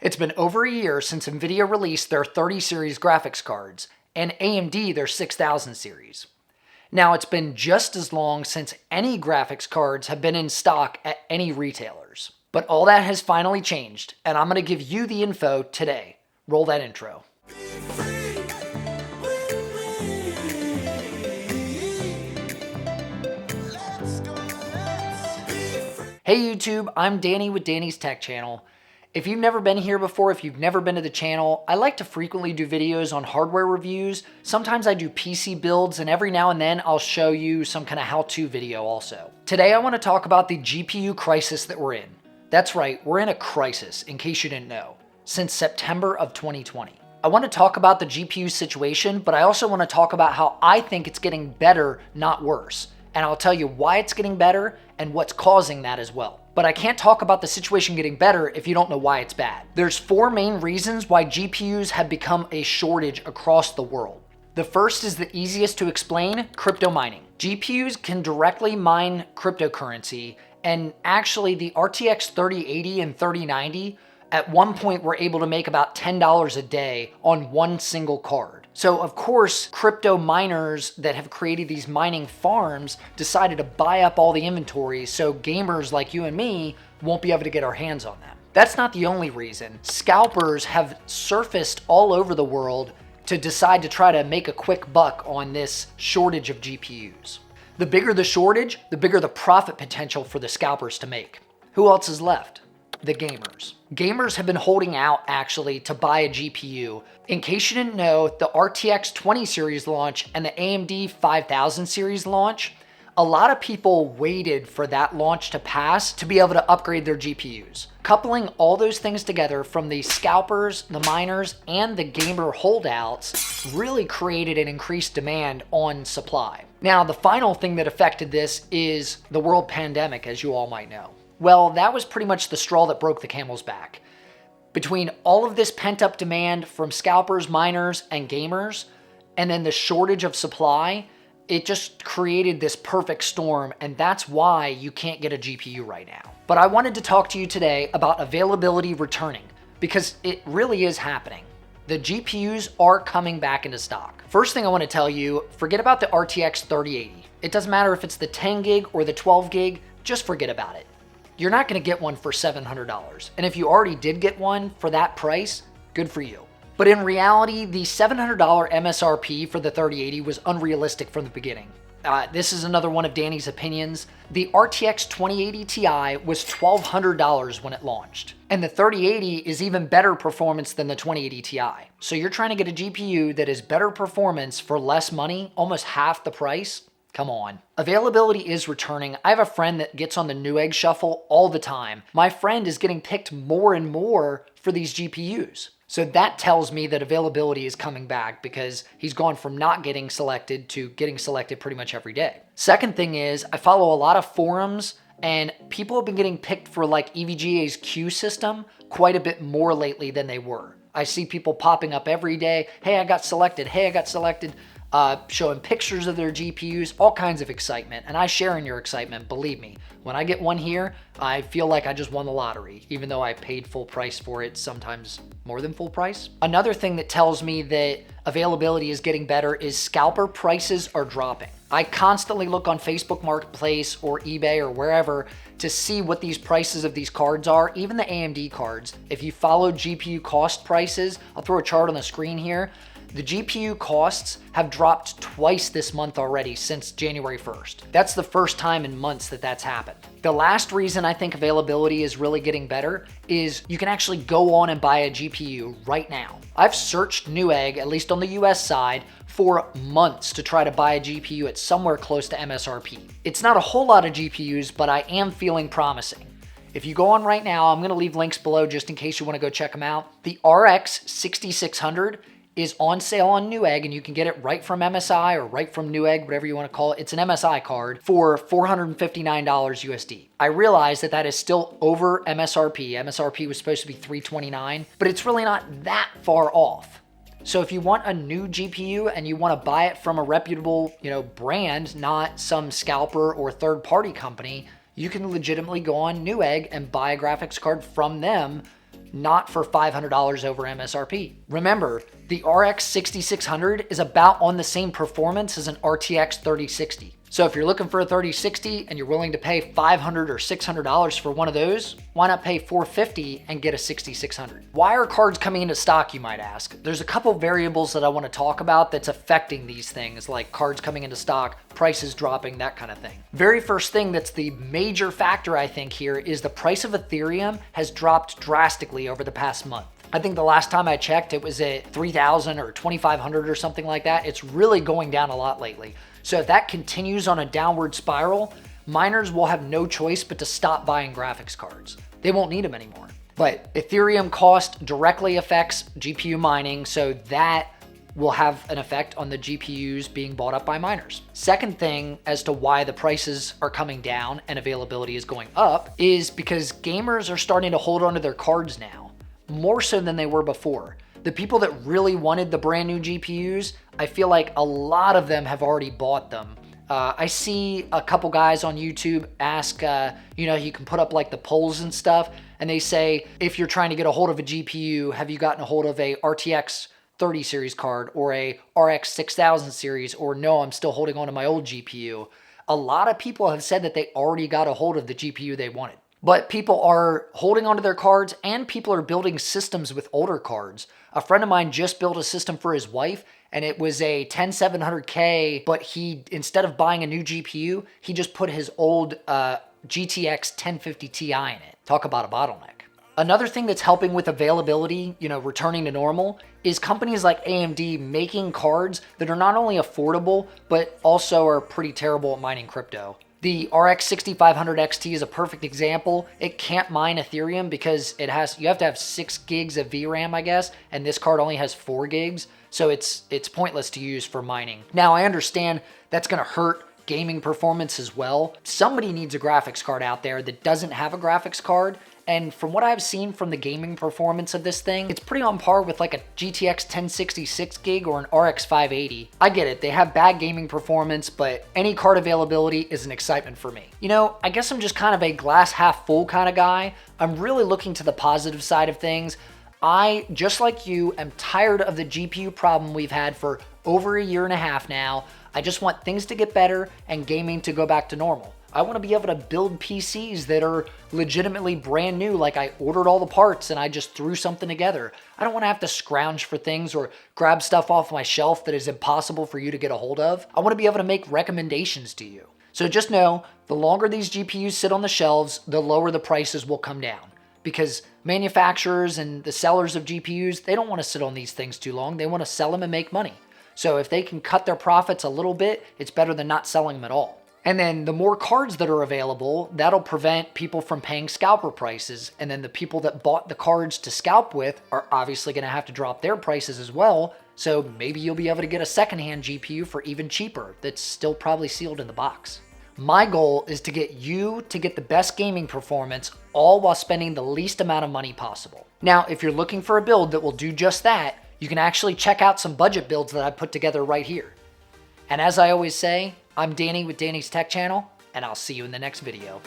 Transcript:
It's been over a year since Nvidia released their 30 series graphics cards and AMD their 6000 series. Now, it's been just as long since any graphics cards have been in stock at any retailers. But all that has finally changed, and I'm going to give you the info today. Roll that intro. Hey YouTube, I'm Danny with Danny's Tech Channel. If you've never been here before, if you've never been to the channel, I like to frequently do videos on hardware reviews. Sometimes I do PC builds, and every now and then I'll show you some kind of how-to video also. Today I want to talk about the GPU crisis that we're in. That's right, we're in a crisis, in case you didn't know, since September of 2020. I want to talk about the GPU situation, but I also want to talk about how I think it's getting better, not worse. And I'll tell you why it's getting better and what's causing that as well. But I can't talk about the situation getting better if you don't know why it's bad. There's 4 main reasons why GPUs have become a shortage across the world. The first is the easiest to explain, crypto mining. GPUs can directly mine cryptocurrency, and actually the RTX 3080 and 3090 at one point were able to make about $10 a day on one single card. So of course, crypto miners that have created these mining farms decided to buy up all the inventory so gamers like you and me won't be able to get our hands on them. That's not the only reason. Scalpers have surfaced all over the world to decide to try to make a quick buck on this shortage of GPUs. The bigger the shortage, the bigger the profit potential for the scalpers to make. Who else is left? The gamers. Gamers have been holding out actually to buy a GPU. In case you didn't know, the RTX 20 series launch and the AMD 5000 series launch, a lot of people waited for that launch to pass to be able to upgrade their GPUs. Coupling all those things together from the scalpers, the miners, and the gamer holdouts really created an increased demand on supply. Now, the final thing that affected this is the world pandemic, as you all might know. Well, that was pretty much the straw that broke the camel's back. Between all of this pent-up demand from scalpers, miners, and gamers, and then the shortage of supply, it just created this perfect storm, and that's why you can't get a GPU right now. But I wanted to talk to you today about availability returning, because it really is happening. The GPUs are coming back into stock. First thing I want to tell you, forget about the RTX 3080. It doesn't matter if it's the 10 gig or the 12 gig, just forget about it. You're not going to get one for $700. And if you already did get one for that price, good for you. But in reality, the $700 MSRP for the 3080 was unrealistic from the beginning. This is another one of Danny's opinions. The RTX 2080 Ti was $1,200 when it launched. And the 3080 is even better performance than the 2080 Ti. So you're trying to get a GPU that is better performance for less money, almost half the price? Come on. Availability is returning. I have a friend that gets on the Newegg shuffle all the time. My friend is getting picked more and more for these GPUs. So that tells me that availability is coming back because he's gone from not getting selected to getting selected pretty much every day. Second thing is I follow a lot of forums and people have been getting picked for like EVGA's queue system quite a bit more lately than they were. I see people popping up every day. Hey, I got selected. Hey, I got selected. Showing pictures of their GPUs, all kinds of excitement. And I share in your excitement, believe me. When I get one here, I feel like I just won the lottery, even though I paid full price for it, sometimes more than full price. Another thing that tells me that availability is getting better is scalper prices are dropping. I constantly look on Facebook Marketplace or eBay or wherever to see what these prices of these cards are, even the AMD cards. If you follow GPU cost prices, I'll throw a chart on the screen here. The GPU costs have dropped twice this month already since January 1st. That's the first time in months that that's happened. The last reason I think availability is really getting better is you can actually go on and buy a GPU right now. I've searched Newegg, at least on the US side, for months to try to buy a GPU at somewhere close to MSRP. It's not a whole lot of GPUs, but I am feeling promising. If you go on right now, I'm gonna leave links below just in case you wanna go check them out. The RX 6600 is on sale on Newegg, and you can get it right from MSI or right from Newegg, whatever you want to call it. It's an MSI card for $459 USD. I realize that that is still over MSRP. MSRP was supposed to be $329, but it's really not that far off. So if you want a new GPU and you want to buy it from a reputable, brand, not some scalper or third-party company, you can legitimately go on Newegg and buy a graphics card from them not for $500 over MSRP. Remember, the RX 6600 is about on the same performance as an RTX 3060. So if you're looking for a 3060 and you're willing to pay $500 or $600 for one of those, why not pay $450 and get a 6600? Why are cards coming into stock, you might ask? There's a couple variables that I want to talk about that's affecting these things, like cards coming into stock, prices dropping, that kind of thing. Very first thing that's the major factor I think here is the price of Ethereum has dropped drastically over the past month. I think the last time I checked, it was at 3,000 or 2,500 or something like that. It's really going down a lot lately. So if that continues on a downward spiral, miners will have no choice but to stop buying graphics cards. They won't need them anymore. But Ethereum cost directly affects GPU mining, so that will have an effect on the GPUs being bought up by miners. Second thing as to why the prices are coming down and availability is going up is because gamers are starting to hold onto their cards now, more so than they were before. The people that really wanted the brand new GPUs, I feel like a lot of them have already bought them. I see a couple guys on YouTube ask, you can put up like the polls and stuff, and they say, if you're trying to get a hold of a GPU, have you gotten a hold of a RTX 30 series card or a RX 6000 series, or no, I'm still holding on to my old GPU. A lot of people have said that they already got a hold of the GPU they wanted. But people are holding onto their cards and people are building systems with older cards. A friend of mine just built a system for his wife and it was a 10700K, but he, instead of buying a new GPU, he just put his old GTX 1050 Ti in it. Talk about a bottleneck. Another thing that's helping with availability, returning to normal, is companies like AMD making cards that are not only affordable, but also are pretty terrible at mining crypto. The RX 6500 XT is a perfect example. It can't mine Ethereum because you have to have 6 gigs of VRAM, I guess, and this card only has 4 gigs, so it's pointless to use for mining. Now, I understand that's gonna hurt gaming performance as well. Somebody needs a graphics card out there that doesn't have a graphics card, and from what I've seen from the gaming performance of this thing, it's pretty on par with like a GTX 1066 gig or an RX 580. I get it, they have bad gaming performance, but any card availability is an excitement for me. I guess I'm just kind of a glass half full kind of guy. I'm really looking to the positive side of things. I, just like you, am tired of the GPU problem we've had for over a year and a half now. I just want things to get better and gaming to go back to normal. I want to be able to build PCs that are legitimately brand new, like I ordered all the parts and I just threw something together. I don't want to have to scrounge for things or grab stuff off my shelf that is impossible for you to get a hold of. I want to be able to make recommendations to you. So just know, the longer these GPUs sit on the shelves, the lower the prices will come down. Because manufacturers and the sellers of GPUs, they don't want to sit on these things too long. They want to sell them and make money. So if they can cut their profits a little bit, it's better than not selling them at all. And then the more cards that are available, that'll prevent people from paying scalper prices. And then the people that bought the cards to scalp with are obviously going to have to drop their prices as well. So maybe you'll be able to get a secondhand GPU for even cheaper that's still probably sealed in the box. My goal is to get you to get the best gaming performance, all while spending the least amount of money possible. Now, if you're looking for a build that will do just that, you can actually check out some budget builds that I put together right here. And as I always say, I'm Danny with Danny's Tech Channel, and I'll see you in the next video.